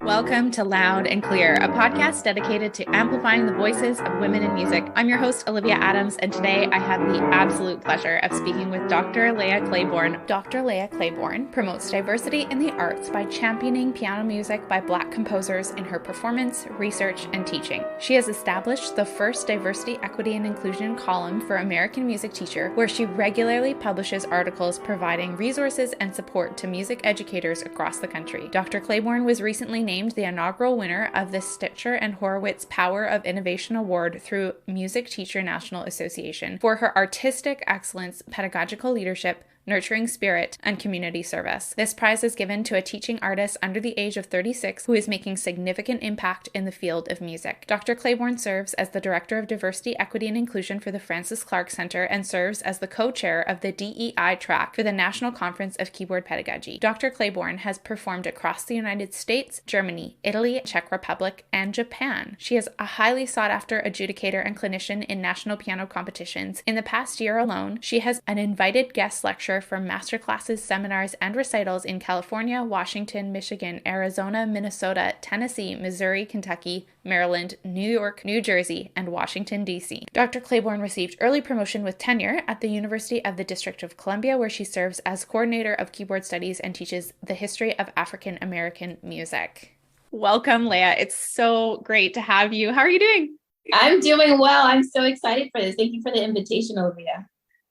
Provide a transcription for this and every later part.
Welcome to Loud and Clear, a podcast dedicated to amplifying the voices of women in music. I'm your host, Olivia Adams, and today I have the absolute pleasure of speaking with Dr. Leah Claiborne. Dr. Leah Claiborne promotes diversity in the arts by championing piano music by Black composers in her performance, research, and teaching. She has established the first diversity, equity, and inclusion column for American Music Teacher, where she regularly publishes articles providing resources and support to music educators across the country. Dr. Claiborne was recently named the inaugural winner of the Stitcher and Horowitz Power of Innovation Award through Music Teacher National Association for her artistic excellence, pedagogical leadership, nurturing spirit, and community service. This prize is given to a teaching artist under the age of 36 who is making significant impact in the field of music. Dr. Claiborne serves as the Director of Diversity, Equity, and Inclusion for the Francis Clark Center and serves as the co-chair of the DEI track for the National Conference of Keyboard Pedagogy. Dr. Claiborne has performed across the United States, Germany, Italy, Czech Republic, and Japan. She is a highly sought-after adjudicator and clinician in national piano competitions. In the past year alone, she has an invited guest lecture for masterclasses, seminars, and recitals in California, Washington, Michigan, Arizona, Minnesota, Tennessee, Missouri, Kentucky, Maryland, New York, New Jersey, and Washington, D.C. Dr. Claiborne received early promotion with tenure at the University of the District of Columbia, where she serves as coordinator of keyboard studies and teaches the history of African American music. Welcome, Leah. It's so great to have you. How are you doing? I'm doing well. I'm so excited for this. Thank you for the invitation, Olivia.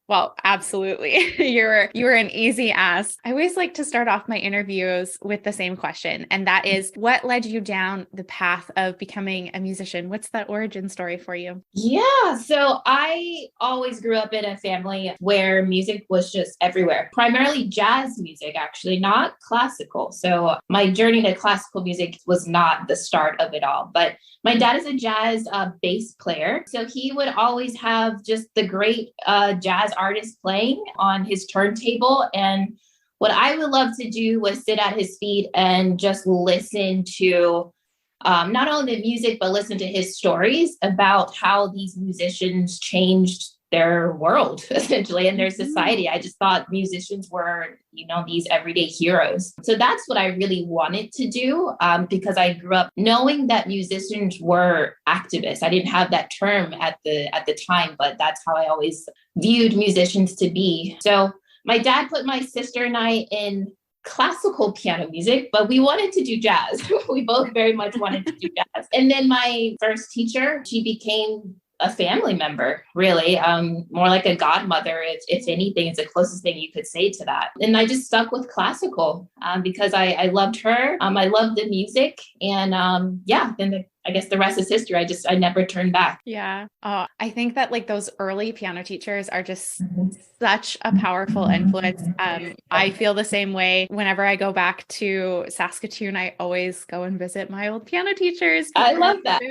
Well, absolutely. You were an easy ask. I always like to start off my interviews with the same question, and that is, what led you down the path of becoming a musician? What's that origin story for you? Yeah, so I always grew up in a family where music was just everywhere, primarily jazz music, actually, not classical. So my journey to classical music was not the start of it all, but my dad is a jazz bass player. So he would always have just the great jazz artists playing on his turntable. And what I would love to do was sit at his feet and just listen to not only the music, but listen to his stories about how these musicians changed their world, essentially, and their society. I just thought musicians were, these everyday heroes. So that's what I really wanted to do, because I grew up knowing that musicians were activists. I didn't have that term at the time, but that's how I always viewed musicians to be. So my dad put my sister and I in classical piano music, but we wanted to do jazz. We both very much wanted to do jazz. And then my first teacher, she became a family member, really, more like a godmother. If anything, it's the closest thing you could say to that. And I just stuck with classical because I loved her. I loved the music. And then I guess the rest is history. I never turned back. Yeah. I think that those early piano teachers are just such a powerful influence. I feel the same way. Whenever I go back to Saskatoon, I always go and visit my old piano teachers. I love that.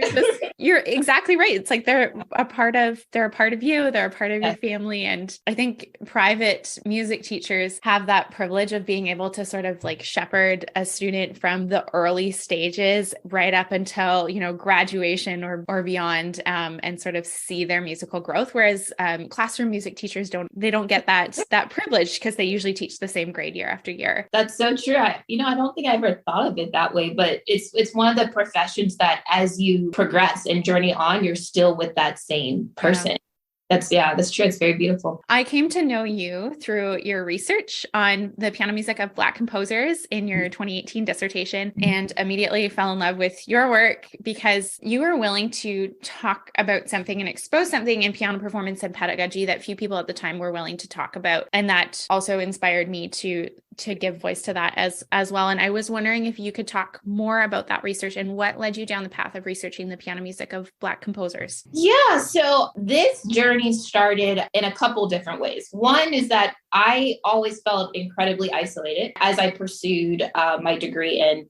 You're exactly right. It's like they're a part of you. They're a part of your family. And I think private music teachers have that privilege of being able to sort of shepherd a student from the early stages right up until, graduation or beyond, and sort of see their musical growth. Whereas classroom music teachers don't get that privilege because they usually teach the same grade year after year. That's so true. I don't think I ever thought of it that way, but it's one of the professions that as you progress and journey on, you're still with that same person. Yeah. That's true. It's very beautiful. I came to know you through your research on the piano music of Black composers in your 2018 dissertation, and immediately fell in love with your work because you were willing to talk about something and expose something in piano performance and pedagogy that few people at the time were willing to talk about. And that also inspired me to give voice to that as well. And I was wondering if you could talk more about that research and what led you down the path of researching the piano music of Black composers. Yeah, so this journey started in a couple different ways. One is that I always felt incredibly isolated as I pursued my degree in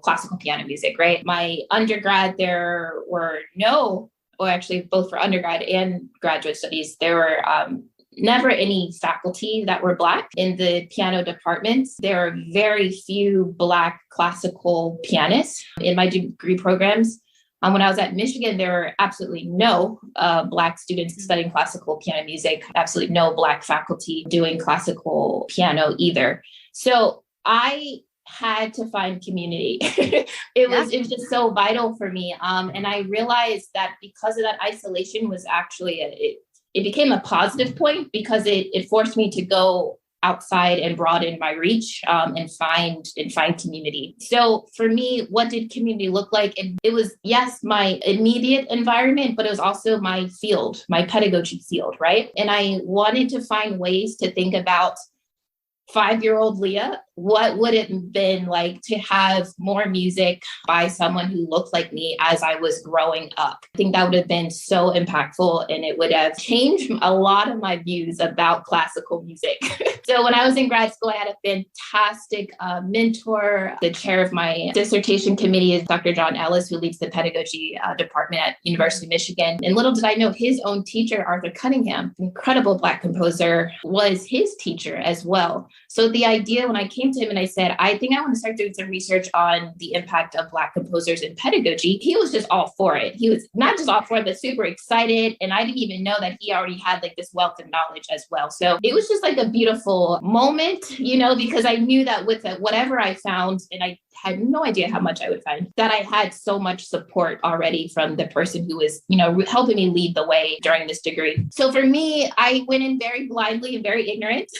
classical piano music, right? My undergrad, there were both for undergrad and graduate studies, there were never any faculty that were Black in the piano departments. There are very few Black classical pianists in my degree programs. When I was at Michigan, there were absolutely no Black students studying classical piano music, absolutely no Black faculty doing classical piano either. So I had to find community. It was just so vital for me. And I realized that because of that, isolation was actually, it became a positive point because it forced me to go outside and broaden my reach, and find community. So for me, what did community look like? And it was, yes, my immediate environment, but it was also my field, my pedagogy field, right? And I wanted to find ways to think about 5-year-old Leah, what would it have been like to have more music by someone who looked like me as I was growing up? I think that would have been so impactful, and it would have changed a lot of my views about classical music. So when I was in grad school, I had a fantastic mentor. The chair of my dissertation committee is Dr. John Ellis, who leads the pedagogy department at University of Michigan. And little did I know, his own teacher, Arthur Cunningham, incredible Black composer, was his teacher as well. So the idea, when I came to him and I said, I think I want to start doing some research on the impact of Black composers in pedagogy, he was just all for it. He was not just all for it, but super excited. And I didn't even know that he already had like this wealth of knowledge as well. So it was just like a beautiful moment, you know, because I knew that with whatever I found, and I had no idea how much I would find, that I had so much support already from the person who was, you know, helping me lead the way during this degree. So for me, I went in very blindly and very ignorant.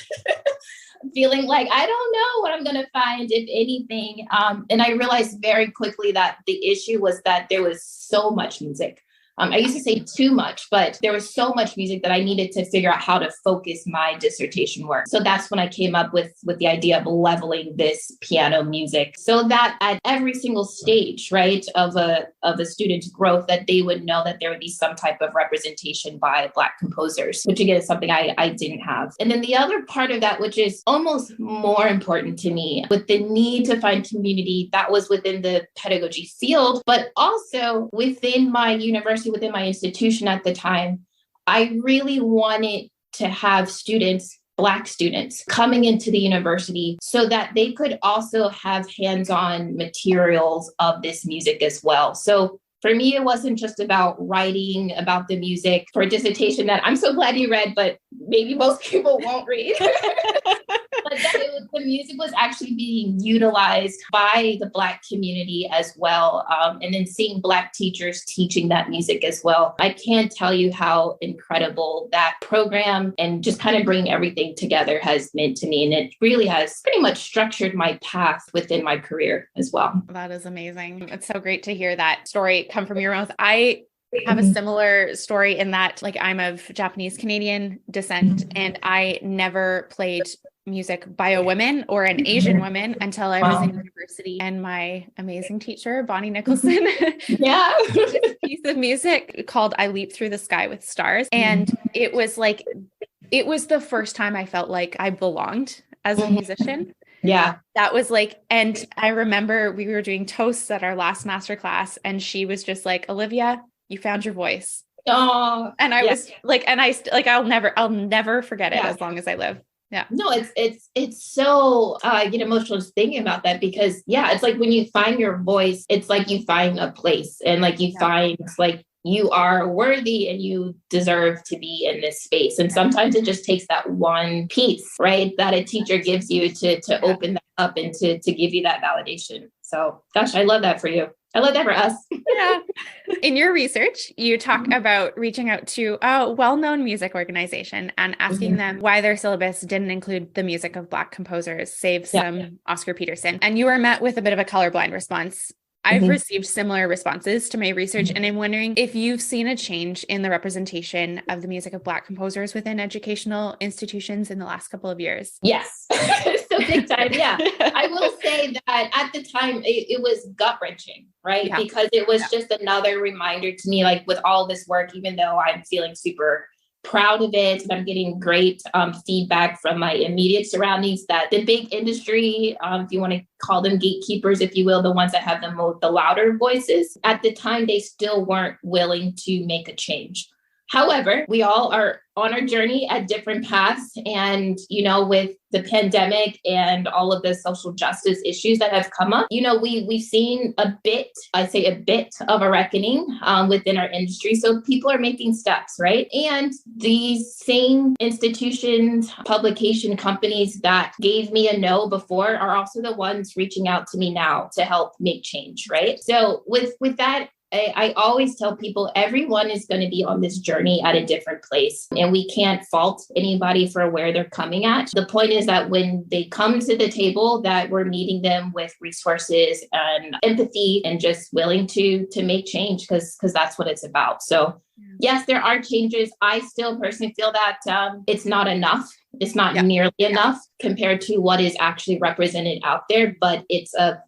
Feeling like I don't know what I'm going to find, if anything. And I realized very quickly that the issue was that there was so much music. I used to say too much, but there was so much music that I needed to figure out how to focus my dissertation work. So that's when I came up with the idea of leveling this piano music, so that at every single stage, right, of a student's growth, that they would know that there would be some type of representation by Black composers, which again is something I didn't have. And then the other part of that, which is almost more important to me, with the need to find community, that was within the pedagogy field, but also within my university, within my institution at the time. I really wanted to have students, Black students, coming into the university so that they could also have hands-on materials of this music as well. So for me, it wasn't just about writing about the music for a dissertation that I'm so glad you read, but maybe most people won't read. But that the music was actually being utilized by the Black community as well. And then seeing Black teachers teaching that music as well. I can't tell you how incredible that program and just kind of bringing everything together has meant to me. And it really has pretty much structured my path within my career as well. That is amazing. It's so great to hear that story come from your mouth. I have a similar story in that, like, I'm of Japanese Canadian descent, and I never played music by a woman or an Asian woman until I was in university. And my amazing teacher, Bonnie Nicholson, this piece of music called I Leap Through the Sky with Stars. And it was the first time I felt like I belonged as a musician. Yeah. That was like, and I remember we were doing toasts at our last master class, and she was just like, Olivia, you found your voice. Oh, and I was like, and I'll never forget it as long as I live. Yeah. No, it's so, I get emotional just thinking about that, because it's like when you find your voice, it's like you find a place, and like you find like you are worthy and you deserve to be in this space. And sometimes it just takes that one piece, right, that a teacher gives you to open that up and to give you that validation. So gosh, I love that for you. I love that for us. Yeah. In your research, you talk about reaching out to a well-known music organization and asking them why their syllabus didn't include the music of Black composers, save some Oscar Peterson. And you were met with a bit of a colorblind response. I've received similar responses to my research, and I'm wondering if you've seen a change in the representation of the music of Black composers within educational institutions in the last couple of years. Yes. So big time. Yeah. I will say that at the time it was gut wrenching, right? Yeah. Because it was just another reminder to me, like with all this work, even though I'm feeling super proud of it and I'm getting great feedback from my immediate surroundings, that the big industry, if you want to call them gatekeepers, if you will, the ones that have the louder voices, at the time, they still weren't willing to make a change. However, we all are on our journey at different paths. And, with the pandemic and all of the social justice issues that have come up, we've seen a bit of a reckoning within our industry. So people are making steps, right? And these same institutions, publication companies that gave me a no before are also the ones reaching out to me now to help make change, right? So with that, I always tell people everyone is going to be on this journey at a different place, and we can't fault anybody for where they're coming at. The point is that when they come to the table, that we're meeting them with resources and empathy and just willing to make change, because that's what it's about. So yes, there are changes. I still personally feel that it's not enough. It's not nearly enough compared to what is actually represented out there, but it's a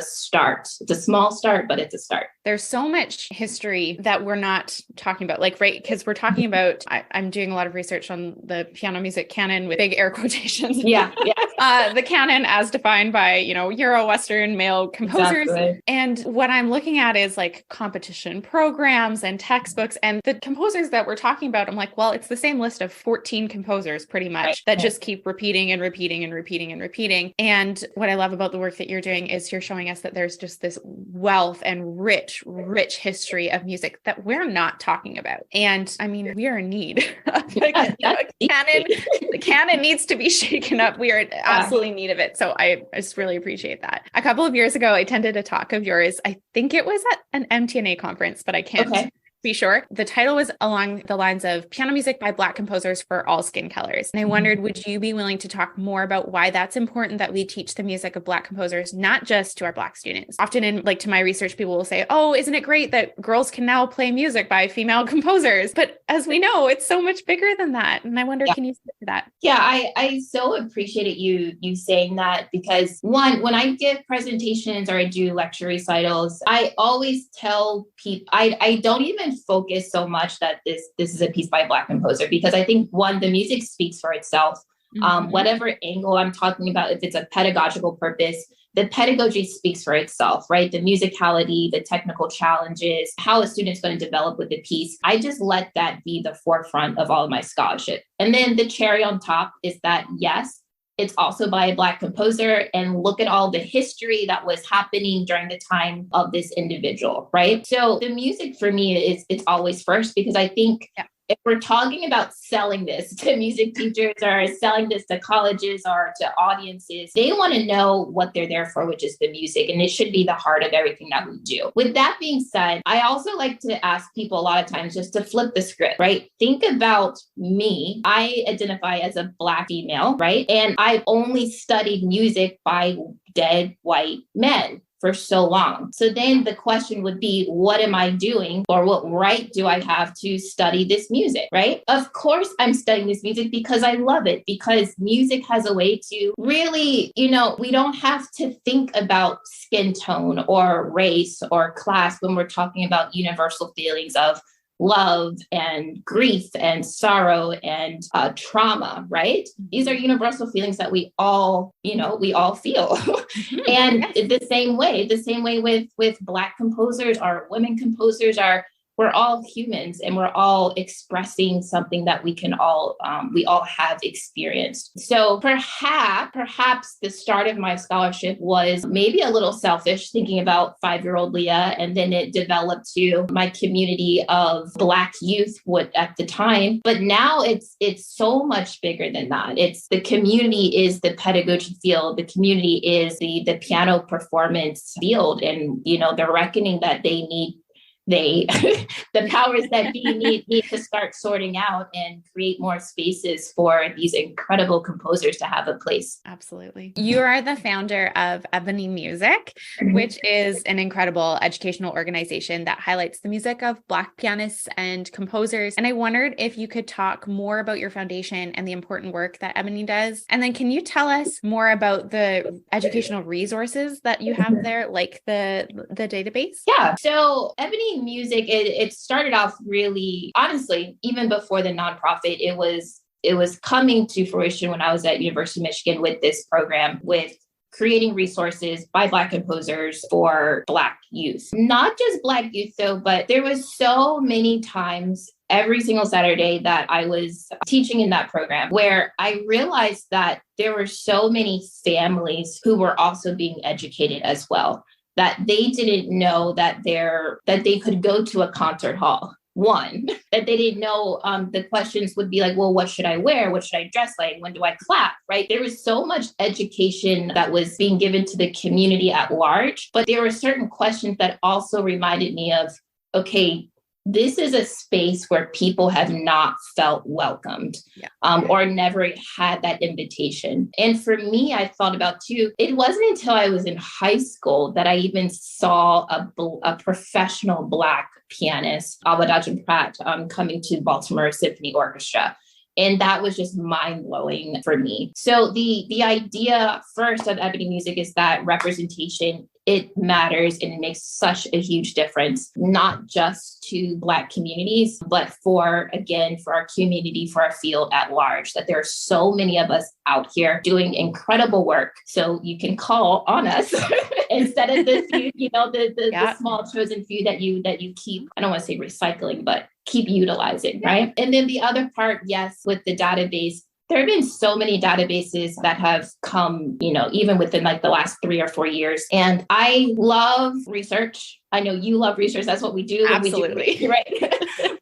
start. It's a small start, but it's a start. There's so much history that we're not talking about, right? Because we're talking about, I'm doing a lot of research on the piano music canon with big air quotations. Yeah. The canon as defined by, Euro-Western male composers. Exactly. And what I'm looking at is like competition programs and textbooks, and the composers that we're talking about, I'm like, well, it's the same list of 14 composers pretty much that just keep repeating and repeating and repeating and repeating. And what I love about the work that you're doing is you're showing us that there's just this wealth and rich history of music that we're not talking about. And I mean, we are in need of the canon needs to be shaken up. We are absolutely in need of it. So I just really appreciate that. A couple of years ago, I attended a talk of yours. I think it was at an MTNA conference, but I can't be sure. The title was along the lines of Piano Music by Black Composers for All Skin Colors. And I wondered, would you be willing to talk more about why that's important that we teach the music of Black composers, not just to our Black students? Often to my research, people will say, oh, isn't it great that girls can now play music by female composers? But as we know, it's so much bigger than that. And I wonder, can you speak to that? Yeah, I so appreciated you saying that, because one, when I give presentations or I do lecture recitals, I always tell people, I don't even focus so much that this is a piece by a Black composer, because I think one, the music speaks for itself. Whatever angle I'm talking about, if it's a pedagogical purpose, the pedagogy speaks for itself, right? The musicality, the technical challenges, how a student's going to develop with the piece. I just let that be the forefront of all of my scholarship. And then the cherry on top is that, yes, it's also by a Black composer, and look at all the history that was happening during the time of this individual, right? So the music for me it's always first, because I think if we're talking about selling this to music teachers or selling this to colleges or to audiences, they want to know what they're there for, which is the music. And it should be the heart of everything that we do. With that being said, I also like to ask people a lot of times just to flip the script, right? Think about me. I identify as a Black female, right? And I've only studied music by dead white men for so long. So then the question would be, what am I doing, or what right do I have to study this music, right? Of course, I'm studying this music because I love it, because music has a way to really, we don't have to think about skin tone or race or class when we're talking about universal feelings of love and grief and sorrow and trauma, right? These are universal feelings that we all feel. And the same way with Black composers or women composers we're all humans, and we're all expressing something that we all have experienced. So perhaps the start of my scholarship was maybe a little selfish, thinking about 5-year-old Leah, and then it developed to my community of Black youth at the time. But now it's so much bigger than that. It's the community is the pedagogy field. The community is the piano performance field, and the reckoning that the powers that be need to start sorting out and create more spaces for these incredible composers to have a place. Absolutely. You are the founder of Ebony Music, which is an incredible educational organization that highlights the music of Black pianists and composers. And I wondered if you could talk more about your foundation and the important work that Ebony does. And then can you tell us more about the educational resources that you have there, like the database? Yeah. So Ebony Music, it started off really, honestly, even before the nonprofit, it was coming to fruition when I was at University of Michigan with this program, with creating resources by Black composers for Black youth. Not just Black youth though, but there was so many times every single Saturday that I was teaching in that program, where I realized that there were so many families who were also being educated as well, that they didn't know that they could go to a concert hall. One, that they didn't know the questions would be like, well, what should I wear? What should I dress like? When do I clap? Right? There was so much education that was being given to the community at large, but there were certain questions that also reminded me of, okay, this is a space where people have not felt welcomed or never had that invitation. And for me, I thought about too, it wasn't until I was in high school that I even saw a professional Black pianist, Abadajan Pratt, coming to Baltimore Symphony Orchestra. And that was just mind-blowing for me. So the idea first of Ebony Music is that representation, it matters and it makes such a huge difference, not just to Black communities, but for our community, for our field at large, that there are so many of us out here doing incredible work. So you can call on us instead of the few, the small chosen few that you keep, I don't want to say recycling, but keep utilizing, right? And then the other part, yes, with the database, there have been so many databases that have come, even within like the last 3 or 4 years. And I love research. I know you love research. That's what we do. Absolutely. We do, right.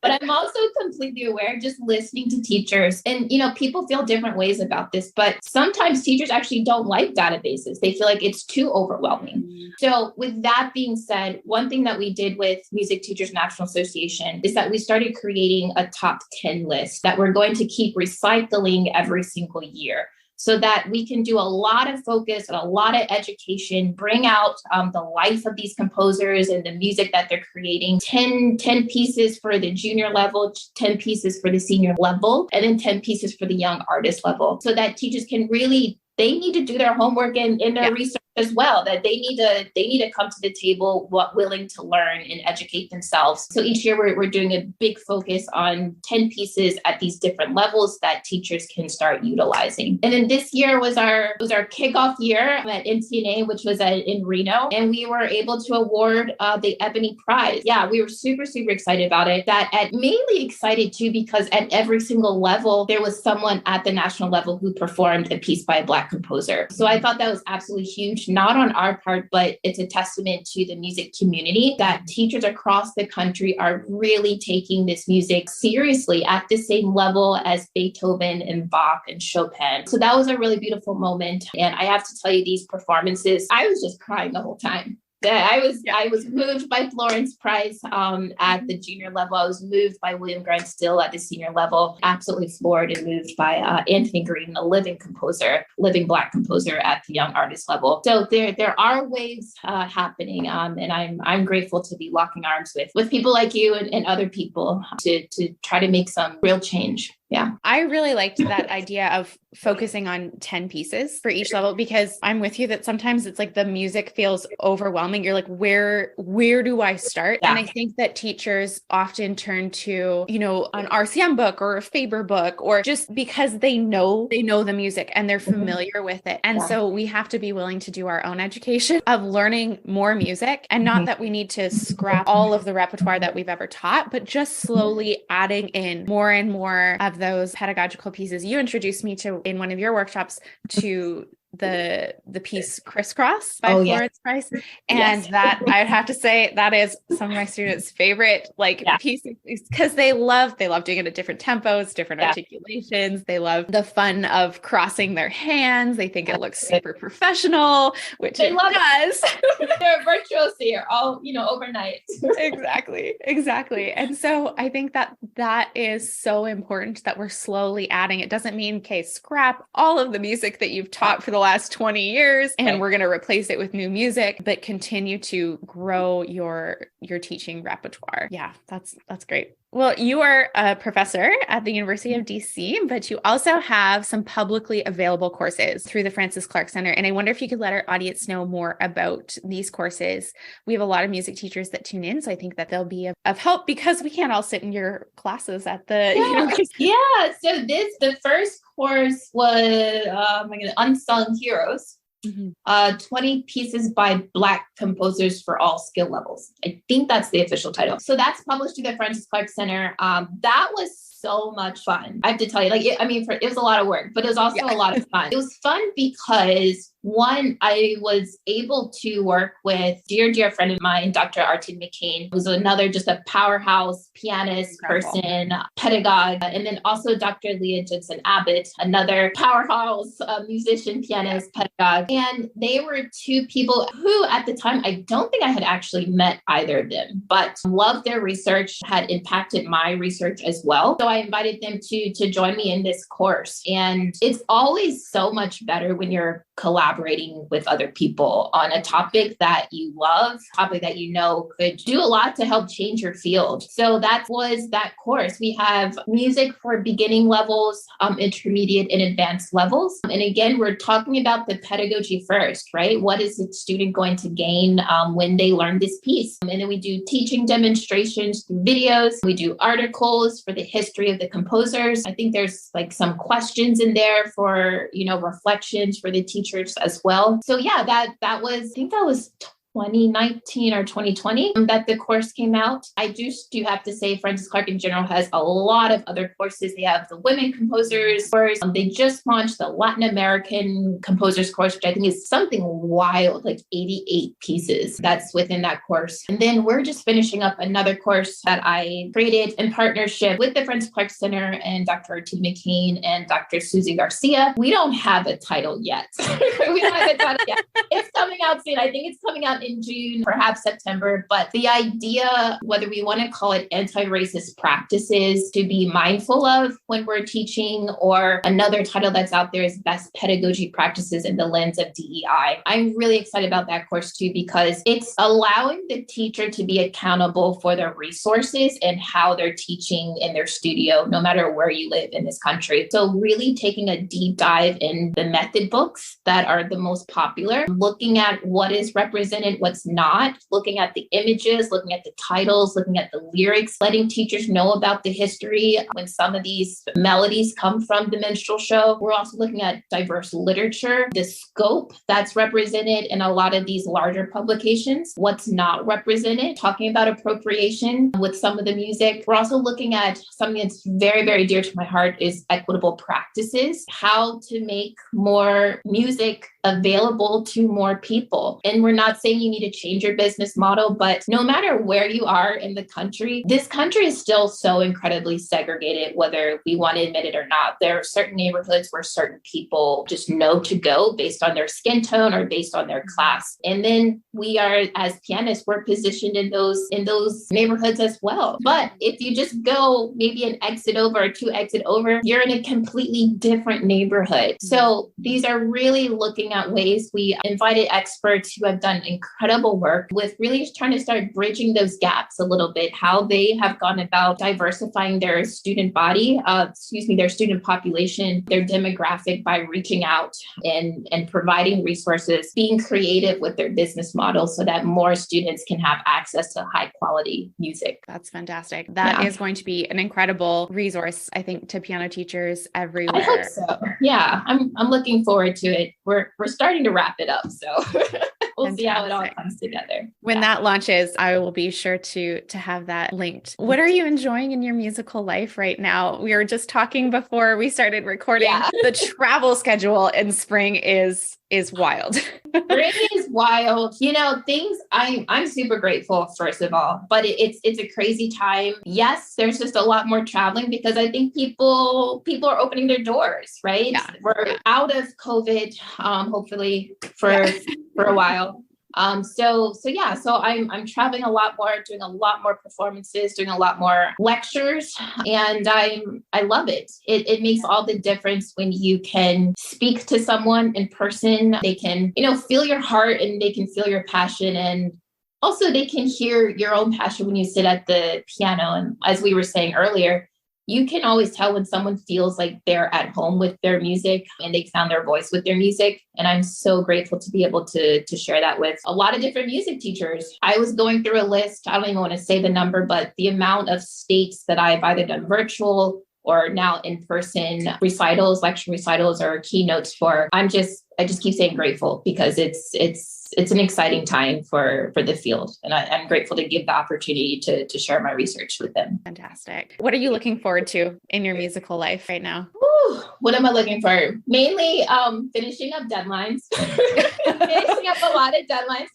But I'm also completely aware, just listening to teachers, and, people feel different ways about this, but sometimes teachers actually don't like databases. They feel like it's too overwhelming. Mm-hmm. So with that being said, one thing that we did with Music Teachers National Association is that we started creating a top 10 list that we're going to keep recycling every single year, so that we can do a lot of focus and a lot of education, bring out the life of these composers and the music that they're creating. 10 pieces for the junior level, 10 pieces for the senior level, and then 10 pieces for the young artist level, so that teachers can really, they need to do their homework and their research as well, that they need to come to the table willing to learn and educate themselves. So each year we're doing a big focus on 10 pieces at these different levels that teachers can start utilizing. And then this year was our kickoff year at NCNA, which was in Reno, and we were able to award the Ebony Prize. Yeah, we were super, super excited about it. Mainly excited too, because at every single level, there was someone at the national level who performed a piece by a Black composer. So I thought that was absolutely huge, not on our part, but it's a testament to the music community that teachers across the country are really taking this music seriously at the same level as Beethoven and Bach and Chopin. So that was a really beautiful moment. And I have to tell you, these performances, I was just crying the whole time. I was moved by Florence Price at the junior level. I was moved by William Grant Still at the senior level. Absolutely floored and moved by Anthony Green, a living Black composer at the young artist level. So there are waves happening, and I'm grateful to be locking arms with people like you and other people to try to make some real change. Yeah. I really liked that idea of focusing on 10 pieces for each level, because I'm with you that sometimes it's like the music feels overwhelming. You're like, where do I start? Yeah. And I think that teachers often turn to, an RCM book or a Faber book, or just because they know the music and they're familiar with it. And so we have to be willing to do our own education of learning more music, and not that we need to scrap all of the repertoire that we've ever taught, but just slowly adding in more and more of those pedagogical pieces. You introduced me to, in one of your workshops, to the piece Crisscross by Florence Price. And that, I'd have to say, that is some of my students' favorite pieces, because they love doing it at different tempos, different articulations. They love the fun of crossing their hands. They think it looks super professional, which it does. They're virtuosi all, overnight. Exactly. And so I think that is so important, that we're slowly adding. It doesn't mean, okay, scrap all of the music that you've taught for the last 20 years and we're going to replace it with new music, but continue to grow your teaching repertoire. Yeah, that's great. Well, you are a professor at the University of DC, but you also have some publicly available courses through the Francis Clark Center. And I wonder if you could let our audience know more about these courses. We have a lot of music teachers that tune in, so I think that they'll be of help, because we can't all sit in your classes at the university. Yeah. So the first course was Unsung Heroes. 20 pieces by Black composers for all skill levels. I think that's the official title. So that's published through the Francis Clark Center. That was so much fun. I have to tell you, it was a lot of work, but it was also a lot of fun. It was fun because one, I was able to work with dear friend of mine, Dr. Artin McCain, who's another just a powerhouse pianist, person, pedagogue, and then also Dr. Leah Jensen Abbott, another powerhouse musician, pianist, pedagogue. And they were two people who at the time, I don't think I had actually met either of them, but loved their research, had impacted my research as well. So I invited them to join me in this course. And it's always so much better when you're collaborating with other people on a topic that you love, topic that you know could do a lot to help change your field. So that was that course. We have music for beginning levels, intermediate and advanced levels. And again, we're talking about the pedagogy first, right? What is the student going to gain when they learn this piece? And then we do teaching demonstrations through videos. We do articles for the history of the composers. I think there's like some questions in there for, reflections for the teachers as well. So yeah, that was, I think that was 2019 or 2020 that the course came out. I do have to say Francis Clark in general has a lot of other courses. They have the Women Composers course. They just launched the Latin American Composers course, which I think is something wild, like 88 pieces that's within that course. And then we're just finishing up another course that I created in partnership with the Francis Clark Center and Dr. Artin McCain and Dr. Susie Garcia. We don't have a title yet. We don't have a title yet. It's coming out soon. I think it's coming out in June, perhaps September. But the idea, whether we want to call it anti-racist practices to be mindful of when we're teaching, or another title that's out there is best pedagogy practices in the lens of DEI. I'm really excited about that course too, because it's allowing the teacher to be accountable for their resources and how they're teaching in their studio, no matter where you live in this country. So really taking a deep dive in the method books that are the most popular, looking at what is represented, what's not, looking at the images, looking at the titles, looking at the lyrics, letting teachers know about the history when some of these melodies come from the minstrel show. We're also looking at diverse literature, the scope that's represented in a lot of these larger publications, what's not represented, talking about appropriation with some of the music. We're also looking at something that's very, very dear to my heart is equitable practices, how to make more music available to more people. And we're not saying you need to change your business model, but no matter where you are in the country, this country is still so incredibly segregated, whether we want to admit it or not. There are certain neighborhoods where certain people just know to go based on their skin tone or based on their class. And then we are, as pianists, we're positioned in those neighborhoods as well. But if you just go maybe an exit over or two exit over, you're in a completely different neighborhood. So these are really looking at ways. We invited experts who have done incredible work with really trying to start bridging those gaps a little bit, how they have gone about diversifying their student body, their student population, their demographic by reaching out and providing resources, being creative with their business model so that more students can have access to high quality music. That's fantastic. That is going to be an incredible resource, I think, to piano teachers everywhere. I hope so. Yeah, I'm looking forward to it. We're starting to wrap it up, so we'll see how it all comes together. When that launches, I will be sure to have that linked. What are you enjoying in your musical life right now? We were just talking before we started recording. Yeah. The travel schedule in spring is wild. Spring is wild. Things I'm super grateful, first of all, but it's a crazy time. Yes, there's just a lot more traveling because I think people are opening their doors, right? Yeah. We're out of COVID, hopefully for a while. So I'm traveling a lot more, doing a lot more performances, doing a lot more lectures, and I love it. It makes all the difference when you can speak to someone in person. They can, feel your heart and they can feel your passion, and also they can hear your own passion when you sit at the piano. And as we were saying earlier, you can always tell when someone feels like they're at home with their music and they found their voice with their music. And I'm so grateful to be able to share that with a lot of different music teachers. I was going through a list. I don't even want to say the number, but the amount of states that I've either done virtual or now in-person recitals, lecture recitals, or keynotes for. I just keep saying grateful because it's an exciting time for the field. And I'm grateful to give the opportunity to share my research with them. Fantastic. What are you looking forward to in your musical life right now? Whew, what am I looking for? Mainly finishing up deadlines, finishing up a lot of deadlines.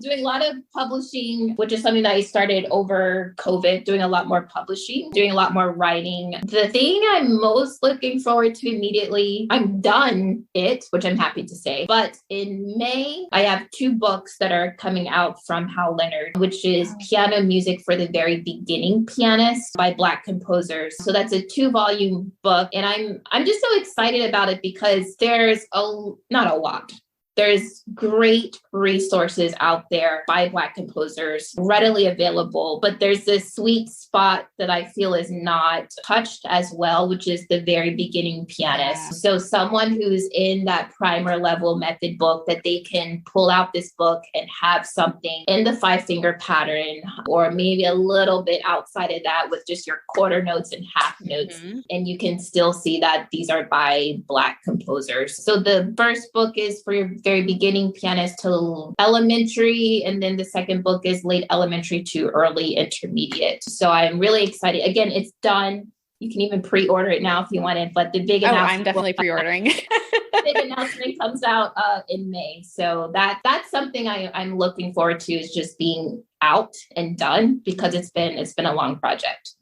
Doing a lot of publishing, which is something that I started over COVID, doing a lot more publishing, doing a lot more writing. The thing I'm most looking forward to immediately, I'm done it, which I'm happy to say. But in May, I have 2 books that are coming out from Hal Leonard, which is Piano Music for the Very Beginning Pianist by Black composers. So that's a 2-volume book. And I'm just so excited about it because there's not a lot. There's great resources out there by Black composers, readily available, but there's this sweet spot that I feel is not touched as well, which is the very beginning pianist. Yeah. So someone who's in that primer level method book, that they can pull out this book and have something in the 5-finger pattern, or maybe a little bit outside of that with just your quarter notes and half notes. Mm-hmm. And you can still see that these are by Black composers. So the first book is for your very beginning pianist to elementary. And then the second book is late elementary to early intermediate. So I'm really excited. Again, it's done. You can even pre-order it now if you want it, but the big announcement. I'm definitely pre-ordering. The big announcement comes out in May. So that's something I'm looking forward to, is just being out and done, because it's been a long project.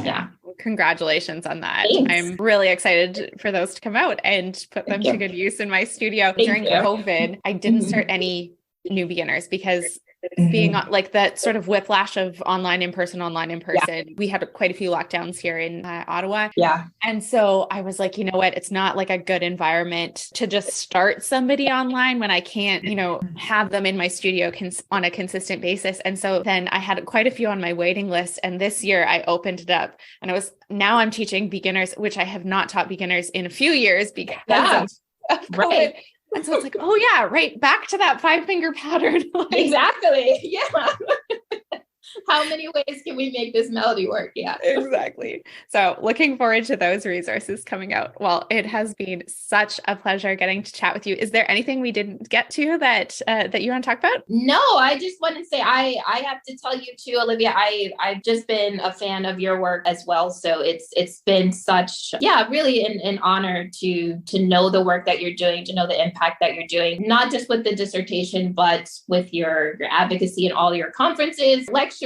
Yeah. Congratulations on that. Thanks. I'm really excited for those to come out and put them to good use in my studio. During COVID, I didn't start any new beginners because being like that sort of whiplash of online in person. Yeah. We had quite a few lockdowns here in Ottawa. Yeah. And so I was like, you know what? It's not like a good environment to just start somebody online when I can't, have them in my studio on a consistent basis. And so then I had quite a few on my waiting list. And this year I opened it up, and now I'm teaching beginners, which I have not taught beginners in a few years because of COVID. Right. And so it's like, oh yeah, right. Back to that 5-finger pattern. Exactly. Yeah. How many ways can we make this melody work? Yeah, exactly. So looking forward to those resources coming out. Well, it has been such a pleasure getting to chat with you. Is there anything we didn't get to that you want to talk about? No, I just want to say, I have to tell you too, Olivia, I've just been a fan of your work as well. So it's been such, really an honor to know the work that you're doing, to know the impact that you're doing, not just with the dissertation, but with your advocacy and all your conferences, lectures,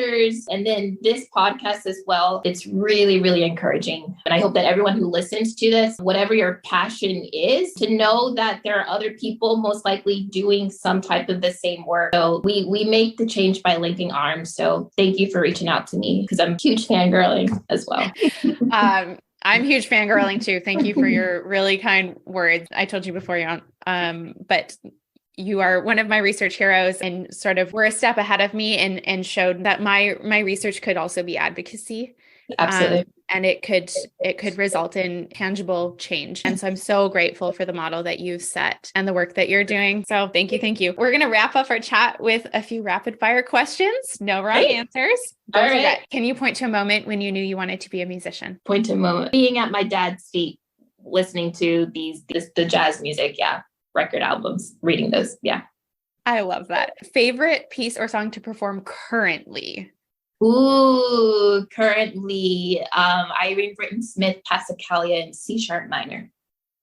and then this podcast as well. It's really, really encouraging. And I hope that everyone who listens to this, whatever your passion is, to know that there are other people most likely doing some type of the same work. So we make the change by linking arms. So thank you for reaching out to me, because I'm huge fangirling as well. I'm huge fangirling too. Thank you for your really kind words. I told you before, but you are one of my research heroes, and sort of were a step ahead of me and showed that my research could also be advocacy. Absolutely. And it could result in tangible change. And so I'm so grateful for the model that you've set and the work that you're doing. So thank you. Thank you. We're going to wrap up our chat with a few rapid fire questions. No wrong answers. All right. Can you point to a moment when you knew you wanted to be a musician? Point to a moment. Being at my dad's feet, listening to the jazz music. Yeah. Record albums, reading those. Yeah. I love that. Favorite piece or song to perform currently? Ooh, currently, Irene Britton-Smith, Passacaglia in C# minor.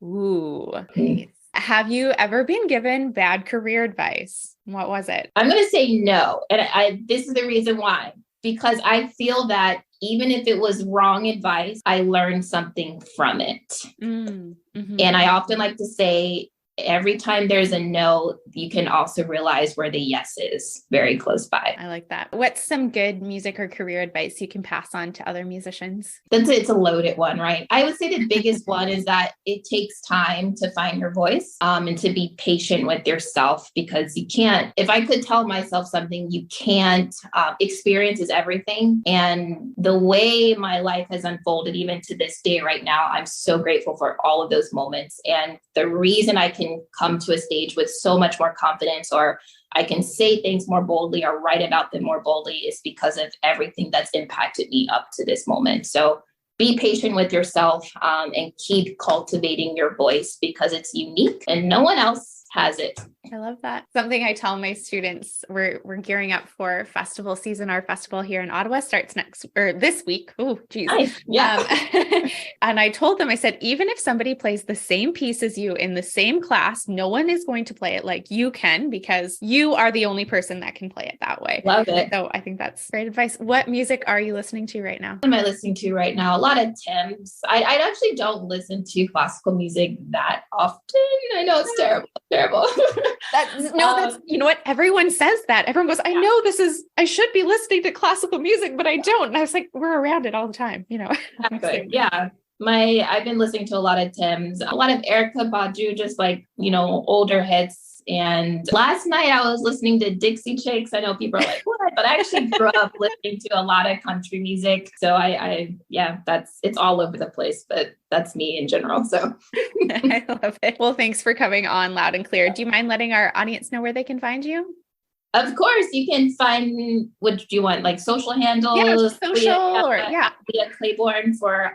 Ooh. Nice. Have you ever been given bad career advice? What was it? I'm going to say no. And this is the reason why, because I feel that even if it was wrong advice, I learned something from it. Mm-hmm. And I often like to say, every time there's a no, you can also realize where the yes is very close by. I like that. What's some good music or career advice you can pass on to other musicians? It's a loaded one, right? I would say the biggest one is that it takes time to find your voice, and to be patient with yourself, because you can't, if I could tell myself something, you can't, experience is everything. And the way my life has unfolded, even to this day right now, I'm so grateful for all of those moments. And the reason I can come to a stage with so much more confidence, or I can say things more boldly or write about them more boldly, is because of everything that's impacted me up to this moment. So be patient with yourself, and keep cultivating your voice because it's unique and no one else has it. I love that. Something I tell my students, we're gearing up for festival season. Our festival here in Ottawa starts this week. Oh, geez. Nice. Yeah. And I told them, I said, even if somebody plays the same piece as you in the same class, no one is going to play it like you can because you are the only person that can play it that way. Love it. So I think that's great advice. What music are you listening to right now? What am I listening to right now? A lot of Tim's. I actually don't listen to classical music that often. I know it's terrible. That's, you know what? Everyone says that. Everyone goes, I know I should be listening to classical music, but I don't. And I was like, we're around it all the time, you know? Exactly. Yeah. I've been listening to a lot of Tim's, a lot of Erica Badu, just like, older hits. And last night I was listening to Dixie Chicks. I know people are like, what? But I actually grew up listening to a lot of country music. So it's all over the place, but that's me in general. So I love it. Well, thanks for coming on Loud and Clear. Do you mind letting our audience know where they can find you? Of course, you can find, what do you want? Like social handles? Yeah, Leah Claiborne for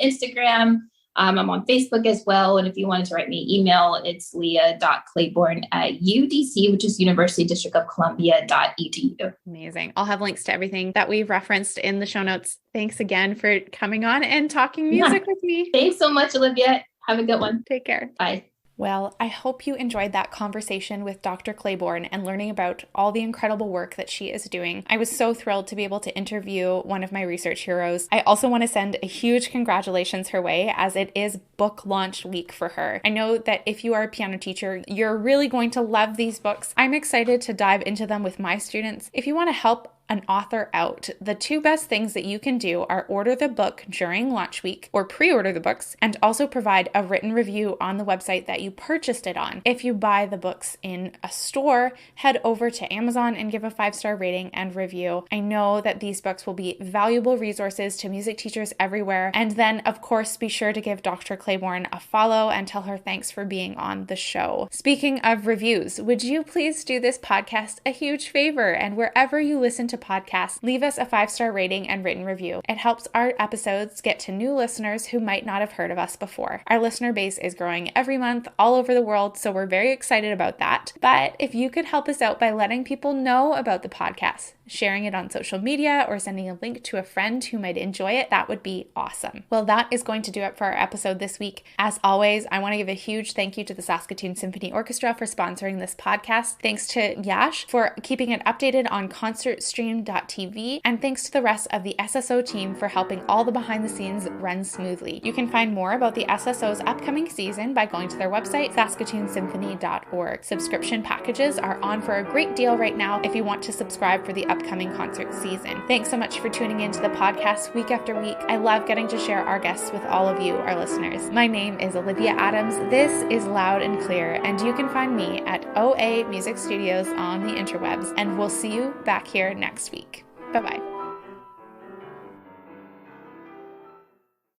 Instagram. I'm on Facebook as well. And if you wanted to write me an email, it's leah.claiborne@UDC, which is University District of Columbia.edu. Amazing. I'll have links to everything that we've referenced in the show notes. Thanks again for coming on and talking music with me. Thanks so much, Olivia. Have a good one. Take care. Bye. Well, I hope you enjoyed that conversation with Dr. Claiborne and learning about all the incredible work that she is doing. I was so thrilled to be able to interview one of my research heroes. I also want to send a huge congratulations her way as it is book launch week for her. I know that if you are a piano teacher, you're really going to love these books. I'm excited to dive into them with my students. If you want to help an author out, the two best things that you can do are order the book during launch week or pre-order the books and also provide a written review on the website that you purchased it on. If you buy the books in a store, head over to Amazon and give a 5-star rating and review. I know that these books will be valuable resources to music teachers everywhere. And then, of course, be sure to give Dr. Claiborne a follow and tell her thanks for being on the show. Speaking of reviews, would you please do this podcast a huge favor and wherever you listen to podcasts, leave us a 5-star rating and written review. It helps our episodes get to new listeners who might not have heard of us before. Our listener base is growing every month all over the world, so we're very excited about that. But if you could help us out by letting people know about the podcast, sharing it on social media, or sending a link to a friend who might enjoy it, that would be awesome. Well, that is going to do it for our episode this week. As always, I want to give a huge thank you to the Saskatoon Symphony Orchestra for sponsoring this podcast. Thanks to Yash for keeping it updated on concertstream.tv, and thanks to the rest of the SSO team for helping all the behind the scenes run smoothly. You can find more about the SSO's upcoming season by going to their website, saskatoonsymphony.org. Subscription packages are on for a great deal right now if you want to subscribe for the upcoming concert season. Thanks so much for tuning into the podcast week after week. I love getting to share our guests with all of you, our listeners. My name is Olivia Adams. This is Loud and Clear, and you can find me at OA Music Studios on the interwebs, and we'll see you back here next week. Bye-bye.